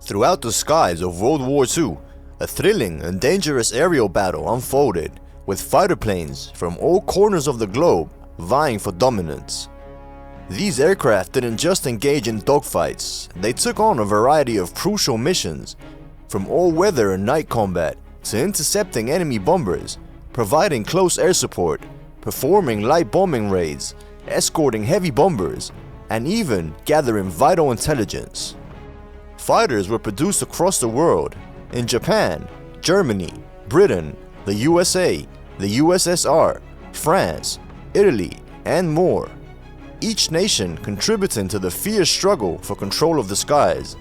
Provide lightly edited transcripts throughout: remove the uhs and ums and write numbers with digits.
Throughout the skies of World War II, a thrilling and dangerous aerial battle unfolded, with fighter planes from all corners of the globe vying for dominance. These aircraft didn't just engage in dogfights, they took on a variety of crucial missions, from all-weather and night combat to intercepting enemy bombers, providing close air support, performing light bombing raids, escorting heavy bombers, and even gathering vital intelligence. Fighters were produced across the world, in Japan, Germany, Britain, the USA, the USSR, France, Italy, and more, each nation contributing to the fierce struggle for control of the skies.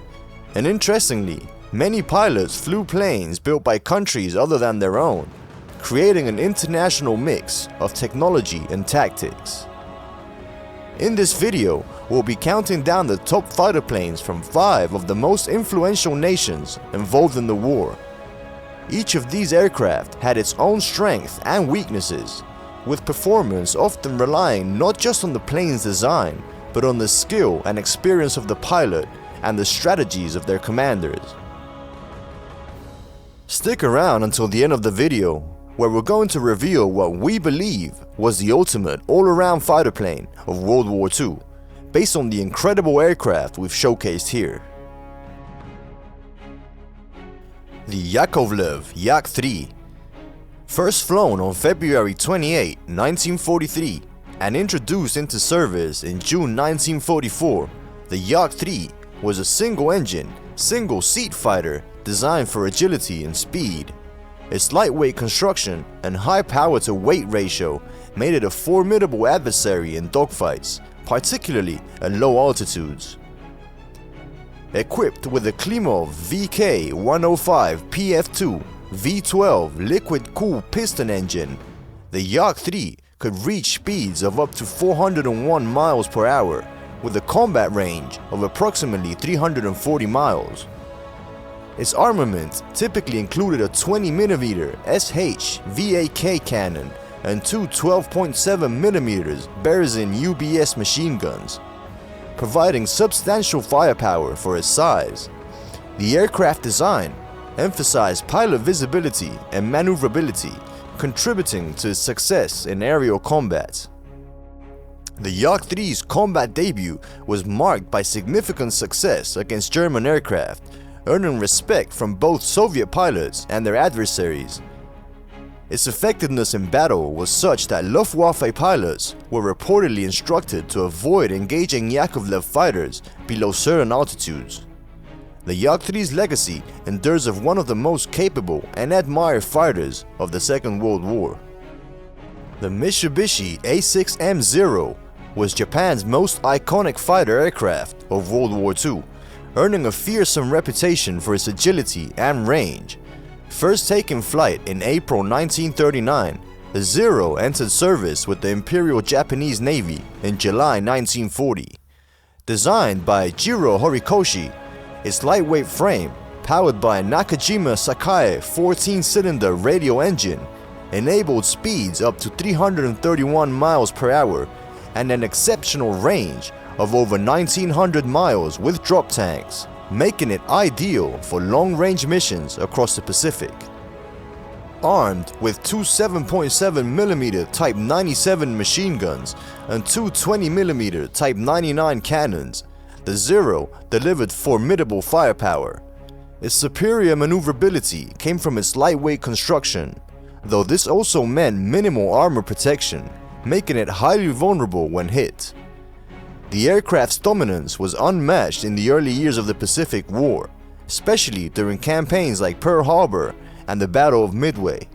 And interestingly, many pilots flew planes built by countries other than their own, creating an international mix of technology and tactics. In this video, we'll be counting down the top fighter planes from 5 of the most influential nations involved in the war. Each of these aircraft had its own strengths and weaknesses, with performance often relying not just on the plane's design, but on the skill and experience of the pilot and the strategies of their commanders. Stick around until the end of the video, where we're going to reveal what we believe was the ultimate all-around fighter plane of World War II, based on the incredible aircraft we've showcased here. The Yakovlev Yak 3. First flown on February 28, 1943, and introduced into service in June 1944, the Yak 3 was a single-engine, single-seat fighter designed for agility and speed. Its lightweight construction and high power-to-weight ratio made it a formidable adversary in dogfights, particularly at low altitudes. Equipped with a Klimov VK-105 PF2 V12 liquid-cooled piston engine, the Yak 3 could reach speeds of up to 401 miles per hour, with a combat range of approximately 340 miles. Its armament typically included a 20mm SH-VAK cannon and two 12.7mm Berezin UBS machine guns, providing substantial firepower for its size. The aircraft design emphasized pilot visibility and maneuverability, contributing to its success in aerial combat. The Yak 3's combat debut was marked by significant success against German aircraft, earning respect from both Soviet pilots and their adversaries. Its effectiveness in battle was such that Luftwaffe pilots were reportedly instructed to avoid engaging Yakovlev fighters below certain altitudes. The Yak 3's legacy endures as one of the most capable and admired fighters of the Second World War. The Mitsubishi AM6 Zero was Japan's most iconic fighter aircraft of World War II, earning a fearsome reputation for its agility and range. First taking flight in April 1939, the Zero entered service with the Imperial Japanese Navy in July 1940. Designed by Jiro Horikoshi, its lightweight frame, powered by a Nakajima Sakai 14-cylinder radial engine, enabled speeds up to 331 miles per hour and an exceptional range of over 1900 miles with drop tanks, making it ideal for long-range missions across the Pacific. Armed with two 7.7mm Type 97 machine guns and two 20mm Type 99 cannons, the Zero delivered formidable firepower. Its superior maneuverability came from its lightweight construction, though this also meant minimal armor protection, making it highly vulnerable when hit. The aircraft's dominance was unmatched in the early years of the Pacific War, especially during campaigns like Pearl Harbor and the Battle of Midway.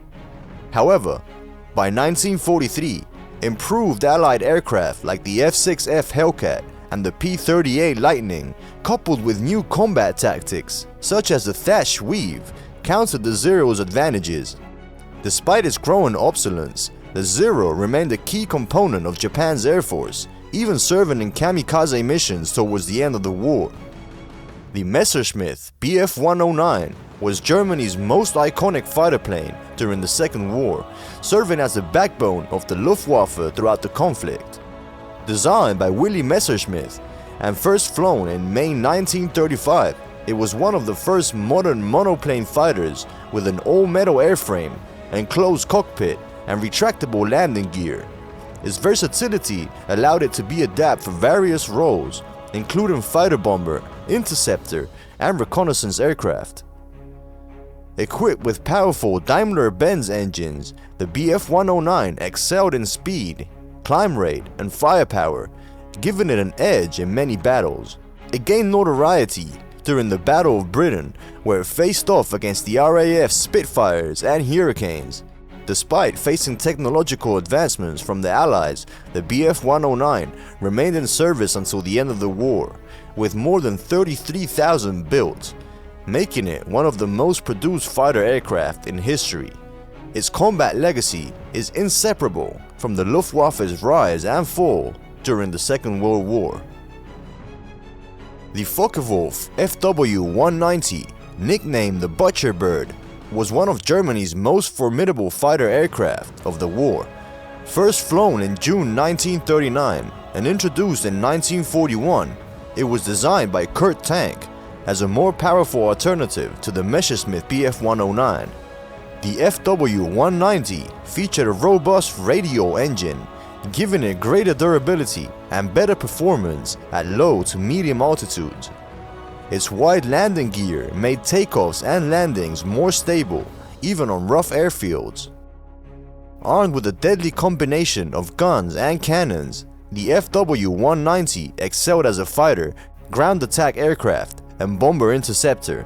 However, by 1943, improved Allied aircraft like the F-6F Hellcat and the P-38 Lightning, coupled with new combat tactics such as the Thatch Weave, countered the Zero's advantages. Despite its growing obsolescence, the Zero remained a key component of Japan's Air Force, even serving in kamikaze missions towards the end of the war. The Messerschmitt Bf 109 was Germany's most iconic fighter plane during the Second War, serving as the backbone of the Luftwaffe throughout the conflict. Designed by Willy Messerschmitt and first flown in May 1935, It was one of the first modern monoplane fighters with an all-metal airframe, enclosed cockpit, and retractable landing gear. Its versatility allowed it to be adapted for various roles, including fighter bomber, interceptor, and reconnaissance aircraft. Equipped with powerful Daimler-Benz engines, the Bf-109 excelled in speed, climb rate, and firepower, giving it an edge in many battles. It gained notoriety during the Battle of Britain, where it faced off against the RAF Spitfires and Hurricanes. Despite facing technological advancements from the Allies, the Bf-109 remained in service until the end of the war, with more than 33,000 built, making it one of the most produced fighter aircraft in history. Its combat legacy is inseparable from the Luftwaffe's rise and fall during the Second World War. The Focke-Wulf FW-190, nicknamed the Butcher Bird, was one of Germany's most formidable fighter aircraft of the war. First flown in June 1939 and introduced in 1941, it was designed by Kurt Tank as a more powerful alternative to the Messerschmitt Bf-109. The FW-190 featured a robust radial engine, giving it greater durability and better performance at low to medium altitudes. Its wide landing gear made takeoffs and landings more stable, even on rough airfields. Armed with a deadly combination of guns and cannons, the FW-190 excelled as a fighter, ground attack aircraft, and bomber interceptor.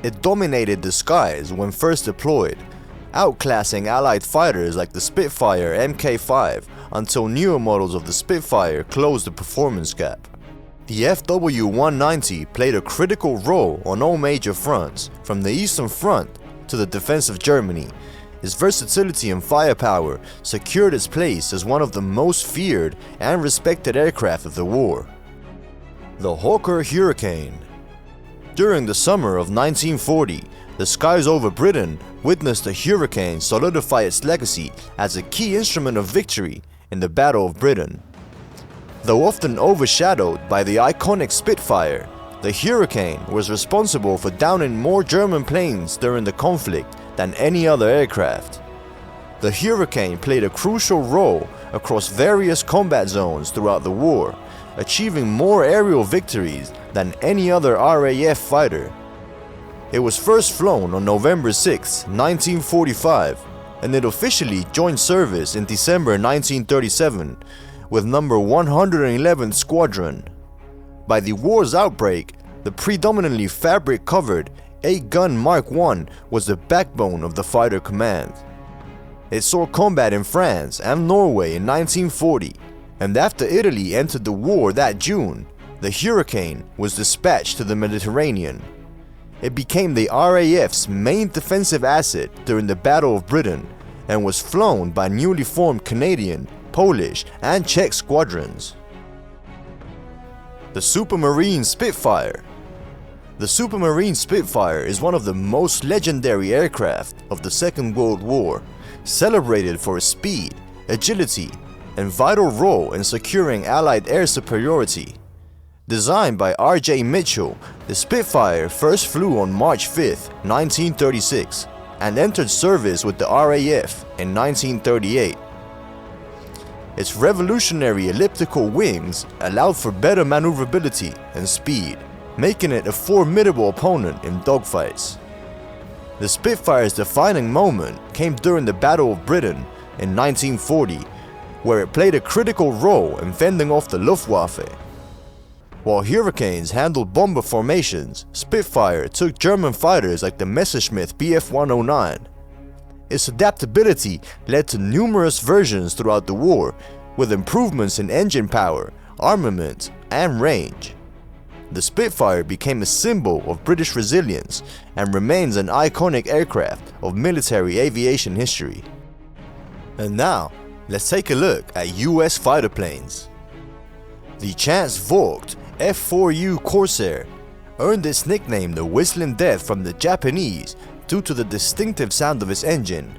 It dominated the skies when first deployed, outclassing Allied fighters like the Spitfire Mk5 until newer models of the Spitfire closed the performance gap. The FW-190 played a critical role on all major fronts, from the Eastern Front to the defense of Germany. Its versatility and firepower secured its place as one of the most feared and respected aircraft of the war. The Hawker Hurricane. During the summer of 1940, the skies over Britain witnessed the Hurricane solidify its legacy as a key instrument of victory in the Battle of Britain. Though often overshadowed by the iconic Spitfire, the Hurricane was responsible for downing more German planes during the conflict than any other aircraft. The Hurricane played a crucial role across various combat zones throughout the war, achieving more aerial victories than any other RAF fighter. It was first flown on November 6, 1945, and it officially joined service in December 1937 with number 111 Squadron. By the war's outbreak, the predominantly fabric-covered 8-gun Mark I was the backbone of the fighter command. It saw combat in France and Norway in 1940, and after Italy entered the war that June, the Hurricane was dispatched to the Mediterranean. It became the RAF's main defensive asset during the Battle of Britain and was flown by newly formed Canadian, Polish, and Czech squadrons. The Supermarine Spitfire. The Supermarine Spitfire is one of the most legendary aircraft of the Second World War, celebrated for its speed, agility, and vital role in securing Allied air superiority. Designed by R.J. Mitchell, the Spitfire first flew on March 5, 1936, and entered service with the RAF in 1938. Its revolutionary elliptical wings allowed for better maneuverability and speed, making it a formidable opponent in dogfights. The Spitfire's defining moment came during the Battle of Britain in 1940, where it played a critical role in fending off the Luftwaffe. While Hurricanes handled bomber formations, Spitfire took German fighters like the Messerschmitt Bf-109. Its adaptability led to numerous versions throughout the war, with improvements in engine power, armament, and range. The Spitfire became a symbol of British resilience and remains an iconic aircraft of military aviation history. And now, let's take a look at U.S. fighter planes. The Chance-Vought F4U Corsair earned its nickname the Whistling Death from the Japanese due to the distinctive sound of its engine.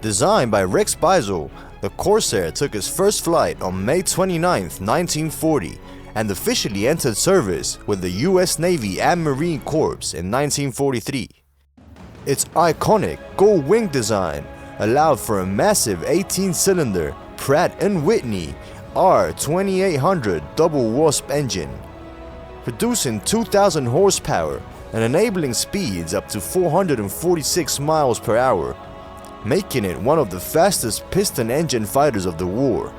Designed by Rex Beisel, the Corsair took its first flight on May 29, 1940, and officially entered service with the U.S. Navy and Marine Corps in 1943. Its iconic gold wing design allowed for a massive 18-cylinder Pratt & Whitney R2800 double wasp engine, producing 2,000 horsepower and enabling speeds up to 446 miles per hour, making it one of the fastest piston engine fighters of the war.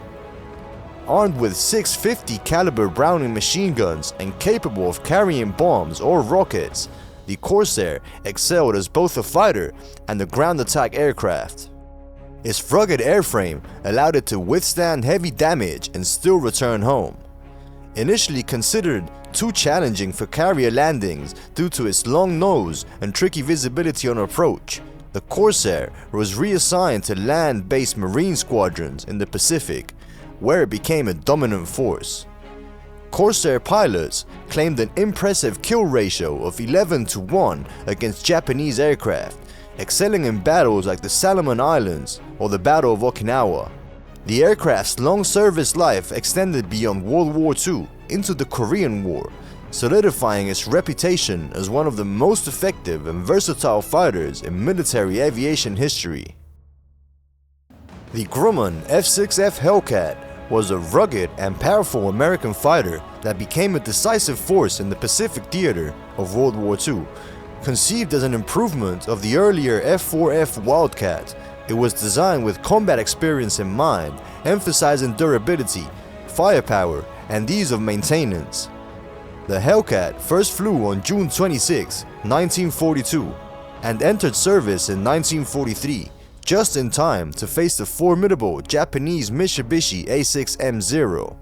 Armed with 650 caliber Browning machine guns and capable of carrying bombs or rockets, the Corsair excelled as both a fighter and a ground attack aircraft. Its rugged airframe allowed it to withstand heavy damage and still return home. Initially considered too challenging for carrier landings due to its long nose and tricky visibility on approach, the Corsair was reassigned to land-based Marine squadrons in the Pacific, where it became a dominant force. Corsair pilots claimed an impressive kill ratio of 11-1 against Japanese aircraft, excelling in battles like the Solomon Islands or the Battle of Okinawa. The aircraft's long service life extended beyond World War II into the Korean War, solidifying its reputation as one of the most effective and versatile fighters in military aviation history. The Grumman F-6F Hellcat was a rugged and powerful American fighter that became a decisive force in the Pacific theater of World War II. Conceived as an improvement of the earlier F-4F Wildcat, it was designed with combat experience in mind, emphasizing durability, firepower, and ease of maintenance. The Hellcat first flew on June 26, 1942, and entered service in 1943, just in time to face the formidable Japanese Mitsubishi A6M Zero.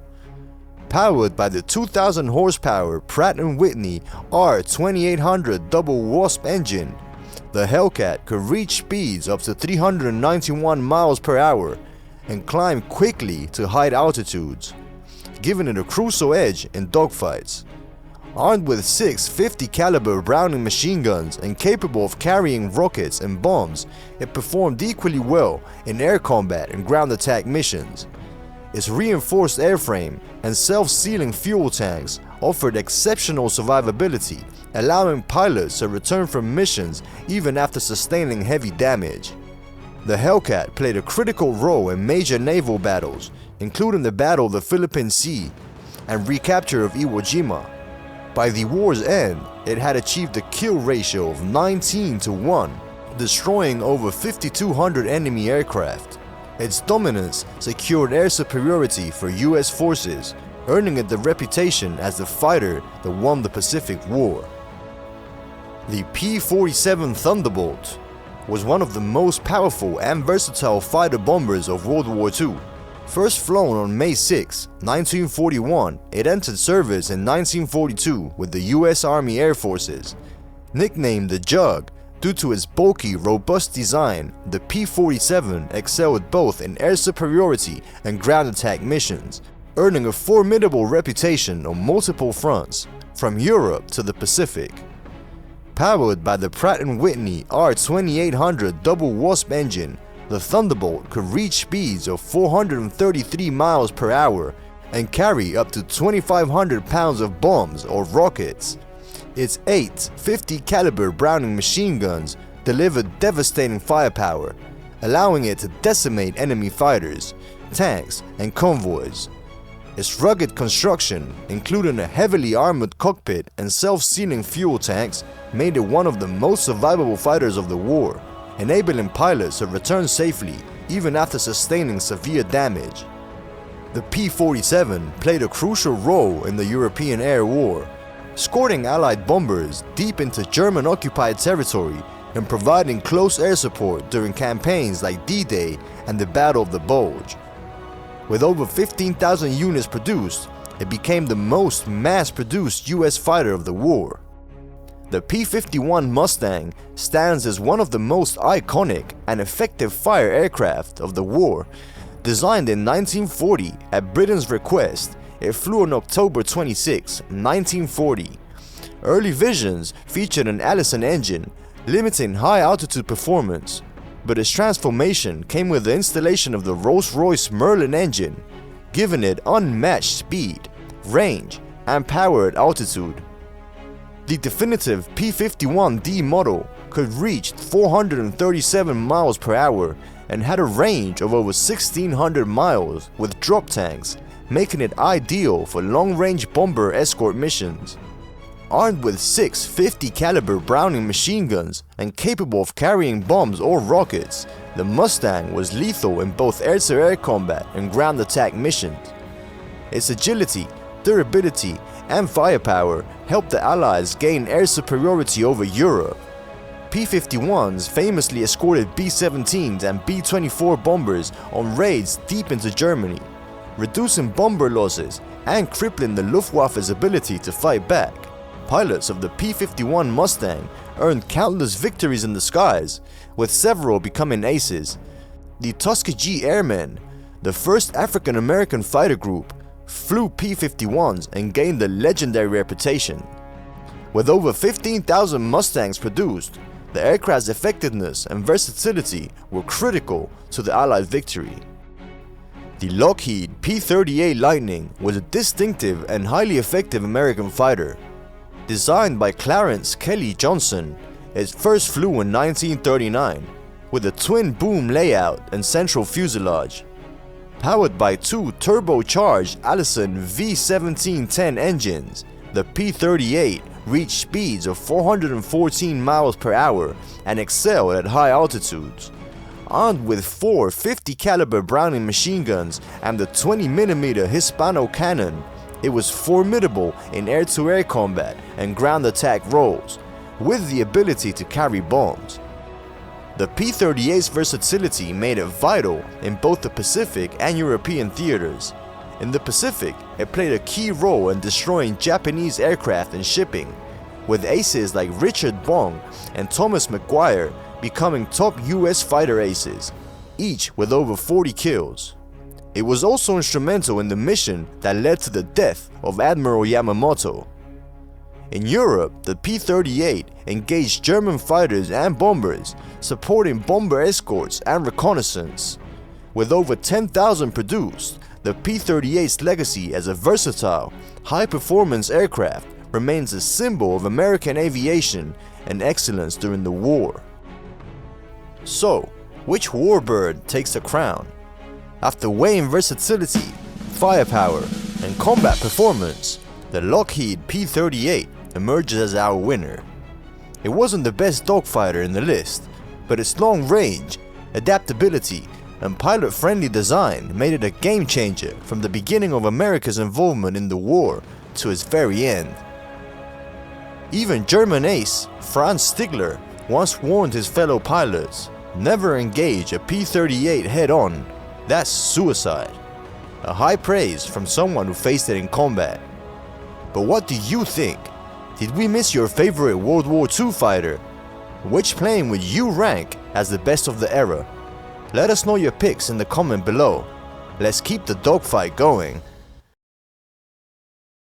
Powered by the 2,000 horsepower Pratt & Whitney R2800 double wasp engine, the Hellcat could reach speeds up to 391 miles per hour and climb quickly to high altitudes, giving it a crucial edge in dogfights. Armed with 650 caliber Browning machine guns and capable of carrying rockets and bombs, it performed equally well in air combat and ground attack missions. Its reinforced airframe and self-sealing fuel tanks offered exceptional survivability, allowing pilots to return from missions even after sustaining heavy damage. The Hellcat played a critical role in major naval battles, including the Battle of the Philippine Sea and recapture of Iwo Jima. By the war's end, it had achieved a kill ratio of 19-1, destroying over 5,200 enemy aircraft. Its dominance secured air superiority for U.S. forces, earning it the reputation as the fighter that won the Pacific War. The P-47 Thunderbolt was one of the most powerful and versatile fighter bombers of World War II. First flown on May 6, 1941, it entered service in 1942 with the U.S. Army Air Forces. Nicknamed the Jug due to its bulky, robust design, the P-47 excelled both in air superiority and ground attack missions, earning a formidable reputation on multiple fronts, from Europe to the Pacific. Powered by the Pratt & Whitney R2800 double wasp engine, the Thunderbolt could reach speeds of 433 miles per hour and carry up to 2,500 pounds of bombs or rockets. Its 8 50 caliber Browning machine guns delivered devastating firepower, allowing it to decimate enemy fighters, tanks, and convoys. Its rugged construction, including a heavily armored cockpit and self-sealing fuel tanks, made it one of the most survivable fighters of the war, enabling pilots to return safely even after sustaining severe damage. The P-47 played a crucial role in the European Air War, escorting Allied bombers deep into German-occupied territory and providing close air support during campaigns like D-Day and the Battle of the Bulge. With over 15,000 units produced, it became the most mass-produced U.S. fighter of the war. The P-51 Mustang stands as one of the most iconic and effective fire aircraft of the war. Designed in 1940 at Britain's request, it flew on October 26, 1940. Early visions featured an Allison engine, limiting high-altitude performance, but its transformation came with the installation of the Rolls-Royce Merlin engine, giving it unmatched speed, range and power at altitude. The definitive P-51D model could reach 437 miles per hour and had a range of over 1,600 miles with drop tanks, making it ideal for long-range bomber escort missions. Armed with 6 50 caliber Browning machine guns and capable of carrying bombs or rockets, the Mustang was lethal in both air-to-air combat and ground attack missions. Its agility, durability, and firepower helped the Allies gain air superiority over Europe. P-51s famously escorted B-17s and B-24 bombers on raids deep into Germany, reducing bomber losses and crippling the Luftwaffe's ability to fight back. Pilots of the P-51 Mustang earned countless victories in the skies, with several becoming aces. The Tuskegee Airmen, the first African-American fighter group, flew P-51s and gained a legendary reputation. With over 15,000 Mustangs produced, the aircraft's effectiveness and versatility were critical to the Allied victory. The Lockheed P-38 Lightning was a distinctive and highly effective American fighter. Designed by Clarence Kelly Johnson, it first flew in 1939 with a twin boom layout and central fuselage. Powered by 2 turbocharged Allison V1710 engines, the P-38 reached speeds of 414 miles per hour and excelled at high altitudes. Armed with 4 50 caliber Browning machine guns and the 20mm Hispano cannon, it was formidable in air-to-air combat and ground attack roles, with the ability to carry bombs. The P-38's versatility made it vital in both the Pacific and European theaters. In the Pacific, it played a key role in destroying Japanese aircraft and shipping, with aces like Richard Bong and Thomas McGuire becoming top US fighter aces, each with over 40 kills. It was also instrumental in the mission that led to the death of Admiral Yamamoto. In Europe, the P-38 engaged German fighters and bombers, supporting bomber escorts and reconnaissance. With over 10,000 produced, the P-38's legacy as a versatile, high-performance aircraft remains a symbol of American aviation and excellence during the war. So, which warbird takes the crown? After weighing versatility, firepower, and combat performance, the Lockheed P-38 emerges as our winner. It wasn't the best dogfighter in the list, but its long range, adaptability, and pilot-friendly design made it a game-changer from the beginning of America's involvement in the war to its very end. Even German ace Franz Stigler once warned his fellow pilots, "Never engage a P-38 head-on. That's suicide." A high praise from someone who faced it in combat. But what do you think? Did we miss your favorite World War II fighter? Which plane would you rank as the best of the era? Let us know your picks in the comment below. Let's keep the dogfight going.